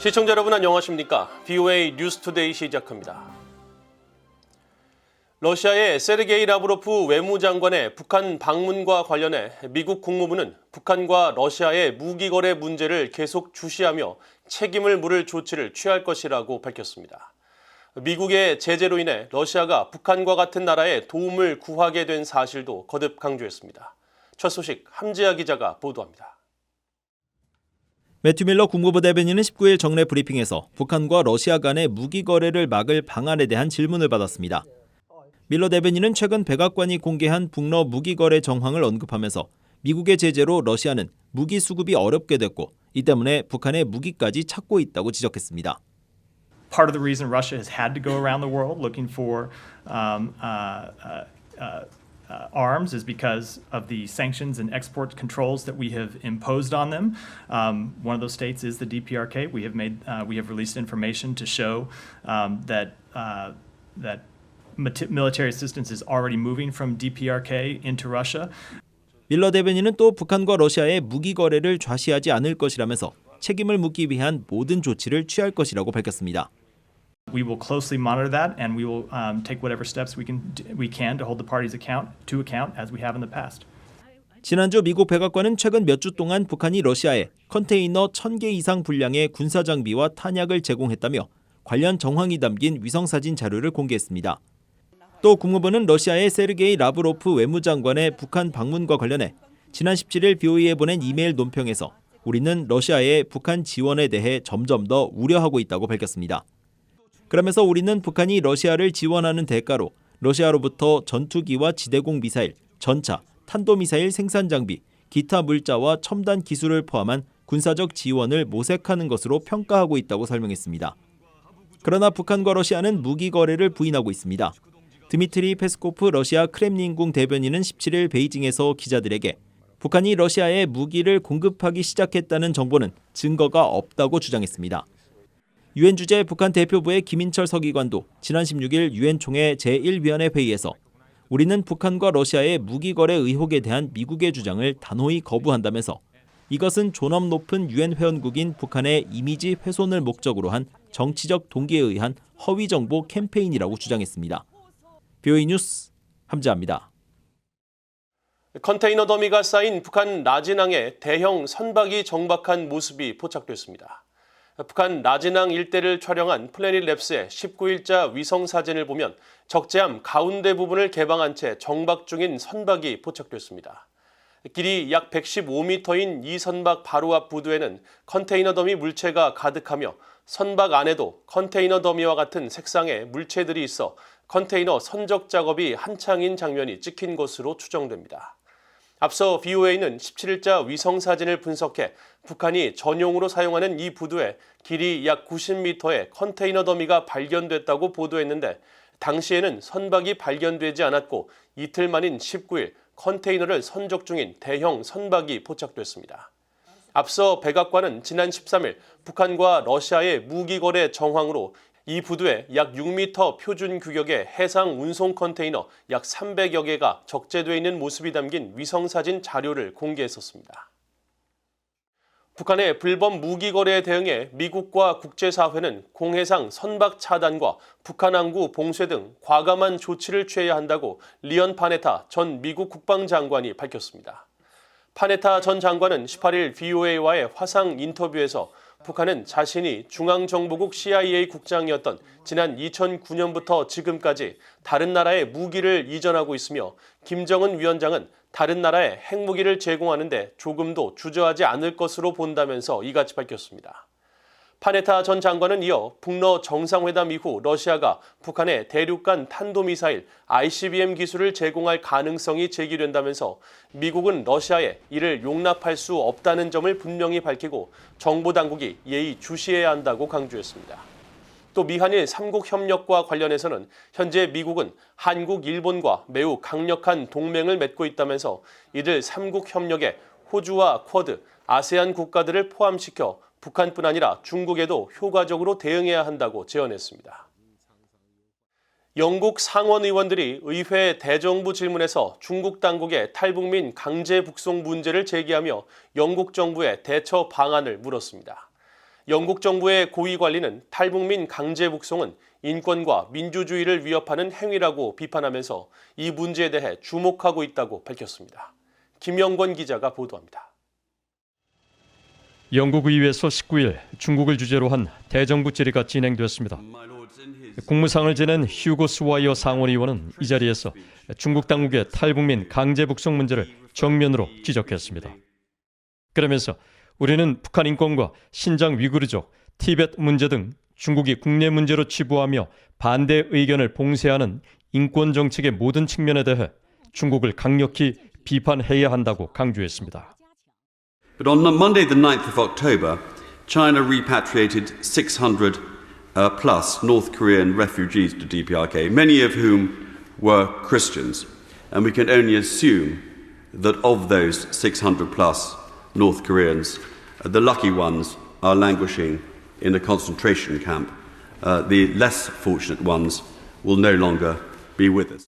시청자 여러분 안녕하십니까? VOA 뉴스투데이 시작합니다. 러시아의 세르게이 라브로프 외무장관의 북한 방문과 관련해 미국 국무부는 북한과 러시아의 무기 거래 문제를 계속 주시하며 책임을 물을 조치를 취할 것이라고 밝혔습니다. 미국의 제재로 인해 러시아가 북한과 같은 나라에 도움을 구하게 된 사실도 거듭 강조했습니다. 첫 소식 함지아 기자가 보도합니다. 매튜 밀러 국무부 대변인은 19일 정례 브리핑에서 북한과 러시아 간의 무기 거래를 막을 방안에 대한 질문을 받았습니다. 밀러 대변인은 최근 백악관이 공개한 북러 무기 거래 정황을 언급하면서 미국의 제재로 러시아는 무기 수급이 어렵게 됐고 이 때문에 북한의 무기까지 찾고 있다고 지적했습니다. Part of the reason Russia has had to go around the world looking for arms is because of the sanctions and export controls that we have imposed on them. One of those states is the DPRK. We have released information to show that military assistance is already moving from DPRK into Russia. 밀러 대변인은 또 북한과 러시아의 무기 거래를 좌시하지 않을 것이라면서 책임을 묻기 위한 모든 조치를 취할 것이라고 밝혔습니다. We will closely monitor that, and we will take whatever steps we can to hold the parties to account as we have in the past. 지난주 미국 백악관은 최근 몇 주 동안 북한이 러시아에 컨테이너 1,000개 이상 분량의 군사 장비와 탄약을 제공했다며 관련 정황이 담긴 위성사진 자료를 공개했습니다. 또 국무부는 러시아의 세르게이 라브로프 외무장관의 북한 방문과 관련해 지난 17일 BOE에 보낸 이메일 논평에서 우리는 러시아의 북한 지원에 대해 점점 더 우려하고 있다고 밝혔습니다. 그러면서 우리는 북한이 러시아를 지원하는 대가로 러시아로부터 전투기와 지대공 미사일, 전차, 탄도미사일 생산 장비, 기타 물자와 첨단 기술을 포함한 군사적 지원을 모색하는 것으로 평가하고 있다고 설명했습니다. 그러나 북한과 러시아는 무기 거래를 부인하고 있습니다. 드미트리 페스코프 러시아 크렘린궁 대변인은 17일 베이징에서 기자들에게 북한이 러시아에 무기를 공급하기 시작했다는 정보는 증거가 없다고 주장했습니다. 유엔 주재 북한 대표부의 김인철 서기관도 지난 16일 유엔 총회 제1위원회 회의에서 우리는 북한과 러시아의 무기 거래 의혹에 대한 미국의 주장을 단호히 거부한다면서 이것은 존엄 높은 유엔 회원국인 북한의 이미지 훼손을 목적으로 한 정치적 동기에 의한 허위 정보 캠페인이라고 주장했습니다. BOE 뉴스 함지아입니다. 컨테이너 더미가 쌓인 북한 라진항에 대형 선박이 정박한 모습이 포착됐습니다. 북한 라진항 일대를 촬영한 플래닛랩스의 19일자 위성 사진을 보면 적재함 가운데 부분을 개방한 채 정박 중인 선박이 포착됐습니다. 길이 약 115m인 이 선박 바로 앞 부두에는 컨테이너 더미 물체가 가득하며 선박 안에도 컨테이너 더미와 같은 색상의 물체들이 있어 컨테이너 선적 작업이 한창인 장면이 찍힌 것으로 추정됩니다. 앞서 BOA는 17일자 위성 사진을 분석해 북한이 전용으로 사용하는 이 부두에 길이 약 90m의 컨테이너 더미가 발견됐다고 보도했는데 당시에는 선박이 발견되지 않았고 이틀 만인 19일 컨테이너를 선적 중인 대형 선박이 포착됐습니다. 앞서 백악관은 지난 13일 북한과 러시아의 무기 거래 정황으로 이 부두에 약 6m 표준 규격의 해상 운송 컨테이너 약 300여 개가 적재되어 있는 모습이 담긴 위성사진 자료를 공개했었습니다. 북한의 불법 무기 거래에 대응해 미국과 국제사회는 공해상 선박 차단과 북한 항구 봉쇄 등 과감한 조치를 취해야 한다고 리언 파네타 전 미국 국방장관이 밝혔습니다. 파네타 전 장관은 18일 BOA와의 화상 인터뷰에서 북한은 자신이 중앙정보국 CIA 국장이었던 지난 2009년부터 지금까지 다른 나라에 무기를 이전하고 있으며 김정은 위원장은 다른 나라에 핵무기를 제공하는 데 조금도 주저하지 않을 것으로 본다면서 이같이 밝혔습니다. 파네타 전 장관은 이어 북러 정상회담 이후 러시아가 북한에 대륙간 탄도미사일 ICBM 기술을 제공할 가능성이 제기된다면서 미국은 러시아에 이를 용납할 수 없다는 점을 분명히 밝히고 정보당국이 예의 주시해야 한다고 강조했습니다. 또 미한일 3국 협력과 관련해서는 현재 미국은 한국, 일본과 매우 강력한 동맹을 맺고 있다면서 이들 3국 협력에 호주와 쿼드, 아세안 국가들을 포함시켜 북한뿐 아니라 중국에도 효과적으로 대응해야 한다고 제언했습니다. 영국 상원 의원들이 의회 대정부 질문에서 중국 당국의 탈북민 강제 북송 문제를 제기하며 영국 정부의 대처 방안을 물었습니다. 영국 정부의 고위 관리는 탈북민 강제 북송은 인권과 민주주의를 위협하는 행위라고 비판하면서 이 문제에 대해 주목하고 있다고 밝혔습니다. 김영권 기자가 보도합니다. 영국 의회에서 19일 중국을 주제로 한 대정부 질의가 진행됐습니다. 국무상을 지낸 휴고 스와이어 상원의원은 이 자리에서 중국 당국의 탈북민 강제 북송 문제를 정면으로 지적했습니다. 그러면서 우리는 북한 인권과 신장 위구르족, 티베트 문제 등 중국이 국내 문제로 치부하며 반대 의견을 봉쇄하는 인권 정책의 모든 측면에 대해 중국을 강력히 비판해야 한다고 강조했습니다. But on Monday, the 9th of October, China repatriated 600 plus North Korean refugees to DPRK, many of whom were Christians. And we can only assume that of those 600 plus North Koreans, the lucky ones are languishing in a concentration camp. The less fortunate ones will no longer be with us.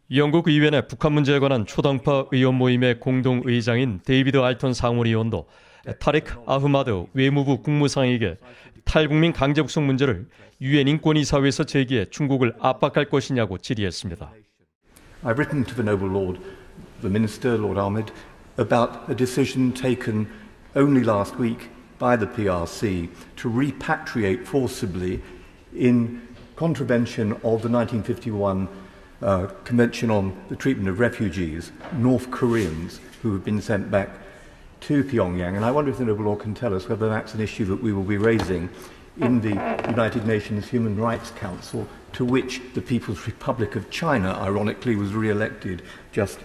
영국 의회 내 북한 문제에 관한 초당파 의원 모임의 공동의장인 데이비드 알턴 상원의원도 타리크 아흐마드 외무부 국무상에게 탈북민 강제 북송 문제를 유엔 인권이사회에서 제기해 중국을 압박할 것이냐고 질의했습니다. I've written to the Noble Lord, the Minister, Lord Ahmed, about a decision taken only last week by the PRC to repatriate forcibly in contravention of the 1951 Convention on the Treatment of Refugees, North Koreans who have been sent back to Pyongyang. And I wonder if the Noble Lord can tell us whether that's an issue that we will be raising in the United Nations Human Rights Council, to which the People's Republic of China, ironically, was re-elected just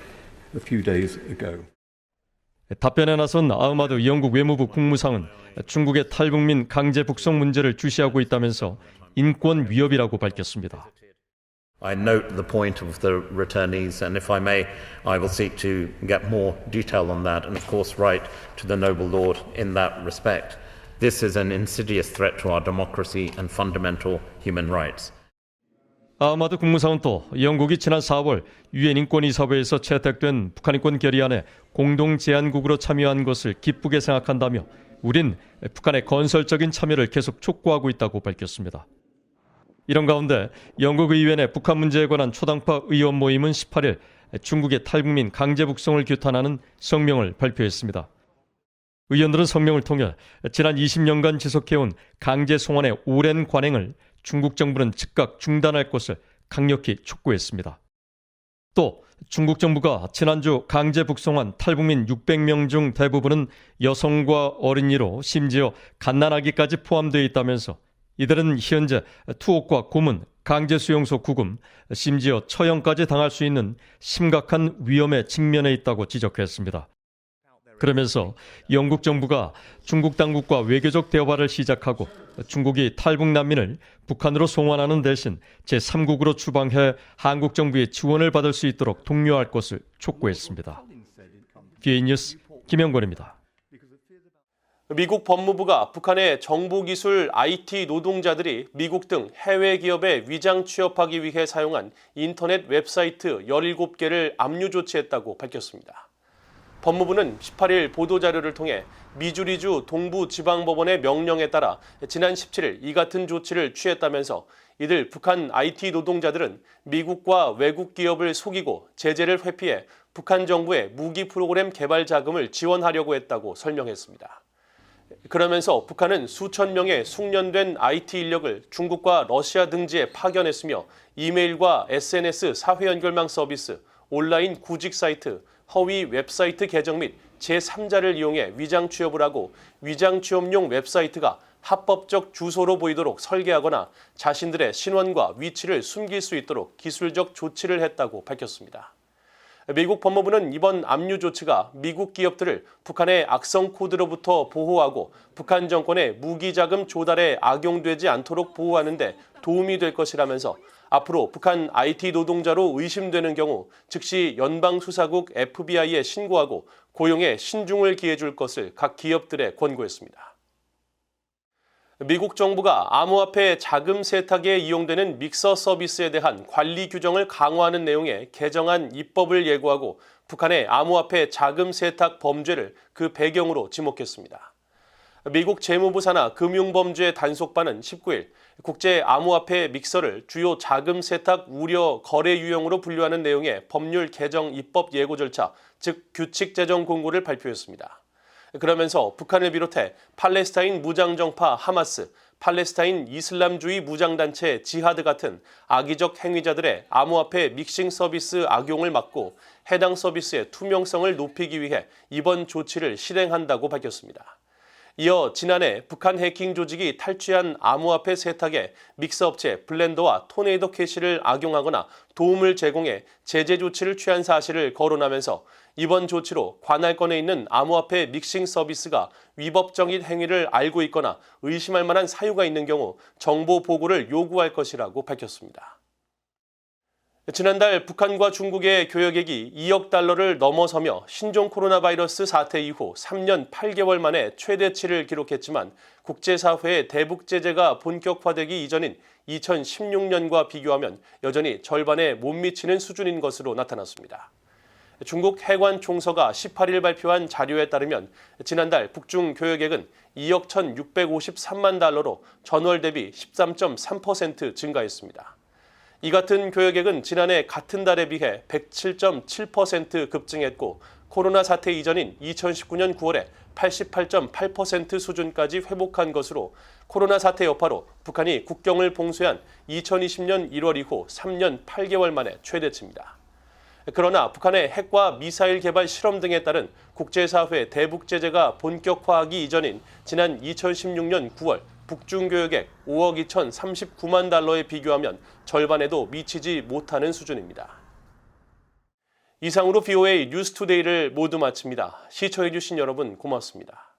a few days ago. 답변에 나선 아흐마드 영국 외무부 국무상은 중국의 탈북민 강제 북송 문제를 주시하고 있다면서 인권 위협이라고 밝혔습니다. I note the point of the returnees, and if I may, I will seek to get more detail on that and, of course, write to the Noble Lord in that respect. This is an insidious threat to our democracy and fundamental human rights. 아흐마드 국무상은 또 영국이 지난 4월 유엔 인권이사회에서 채택된 북한 인권 결의안에 공동 제안국으로 참여한 것을 기쁘게 생각한다며 우린 북한의 건설적인 참여를 계속 촉구하고 있다고 밝혔습니다. 이런 가운데 영국 의회 내 북한 문제에 관한 초당파 의원 모임은 18일 중국의 탈북민 강제 북송을 규탄하는 성명을 발표했습니다. 의원들은 성명을 통해 지난 20년간 지속해온 강제 송환의 오랜 관행을 중국 정부는 즉각 중단할 것을 강력히 촉구했습니다. 또 중국 정부가 지난주 강제 북송한 탈북민 600명 중 대부분은 여성과 어린이로 심지어 갓난아기까지 포함되어 있다면서 이들은 현재 투옥과 고문, 강제 수용소 구금, 심지어 처형까지 당할 수 있는 심각한 위험에 직면해 있다고 지적했습니다. 그러면서 영국 정부가 중국 당국과 외교적 대화를 시작하고 중국이 탈북 난민을 북한으로 송환하는 대신 제3국으로 추방해 한국 정부의 지원을 받을 수 있도록 독려할 것을 촉구했습니다. 기인 뉴스 김영권입니다. 미국 법무부가 북한의 정보기술 IT 노동자들이 미국 등 해외 기업에 위장 취업하기 위해 사용한 인터넷 웹사이트 17개를 압류 조치했다고 밝혔습니다. 법무부는 18일 보도자료를 통해 미주리주 동부지방법원의 명령에 따라 지난 17일 이 같은 조치를 취했다면서 이들 북한 IT 노동자들은 미국과 외국 기업을 속이고 제재를 회피해 북한 정부의 무기 프로그램 개발 자금을 지원하려고 했다고 설명했습니다. 그러면서 북한은 수천 명의 숙련된 IT 인력을 중국과 러시아 등지에 파견했으며 이메일과 SNS 사회 연결망 서비스, 온라인 구직 사이트, 허위 웹사이트 계정 및 제3자를 이용해 위장 취업을 하고 위장 취업용 웹사이트가 합법적 주소로 보이도록 설계하거나 자신들의 신원과 위치를 숨길 수 있도록 기술적 조치를 했다고 밝혔습니다. 미국 법무부는 이번 압류 조치가 미국 기업들을 북한의 악성 코드로부터 보호하고 북한 정권의 무기 자금 조달에 악용되지 않도록 보호하는 데 도움이 될 것이라면서 앞으로 북한 IT 노동자로 의심되는 경우 즉시 연방수사국 FBI에 신고하고 고용에 신중을 기해 줄 것을 각 기업들에 권고했습니다. 미국 정부가 암호화폐 자금 세탁에 이용되는 믹서 서비스에 대한 관리 규정을 강화하는 내용의 개정안 입법을 예고하고 북한의 암호화폐 자금 세탁 범죄를 그 배경으로 지목했습니다. 미국 재무부 산하 금융범죄 단속반은 19일 국제 암호화폐 믹서를 주요 자금 세탁 우려 거래 유형으로 분류하는 내용의 법률 개정 입법 예고 절차, 즉 규칙 제정 공고를 발표했습니다. 그러면서 북한을 비롯해 팔레스타인 무장정파 하마스, 팔레스타인 이슬람주의 무장단체 지하드 같은 악의적 행위자들의 암호화폐 믹싱 서비스 악용을 막고 해당 서비스의 투명성을 높이기 위해 이번 조치를 실행한다고 밝혔습니다. 이어 지난해 북한 해킹 조직이 탈취한 암호화폐 세탁에 믹서업체 블렌더와 토네이도 캐시를 악용하거나 도움을 제공해 제재 조치를 취한 사실을 거론하면서 이번 조치로 관할권에 있는 암호화폐 믹싱 서비스가 위법적인 행위를 알고 있거나 의심할 만한 사유가 있는 경우 정보 보고를 요구할 것이라고 밝혔습니다. 지난달 북한과 중국의 교역액이 2억 달러를 넘어서며 신종 코로나 바이러스 사태 이후 3년 8개월 만에 최대치를 기록했지만 국제사회의 대북 제재가 본격화되기 이전인 2016년과 비교하면 여전히 절반에 못 미치는 수준인 것으로 나타났습니다. 중국 해관 총서가 18일 발표한 자료에 따르면 지난달 북중 교역액은 2억 1,653만 달러로 전월 대비 13.3% 증가했습니다. 이 같은 교역액은 지난해 같은 달에 비해 107.7% 급증했고 코로나 사태 이전인 2019년 9월에 88.8% 수준까지 회복한 것으로 코로나 사태 여파로 북한이 국경을 봉쇄한 2020년 1월 이후 3년 8개월 만에 최대치입니다. 그러나 북한의 핵과 미사일 개발 실험 등에 따른 국제사회 대북 제재가 본격화하기 이전인 지난 2016년 9월 북중 교역액 5억 2,039만 달러에 비교하면 절반에도 미치지 못하는 수준입니다. 이상으로 BOA 뉴스투데이를 모두 마칩니다. 시청해주신 여러분 고맙습니다.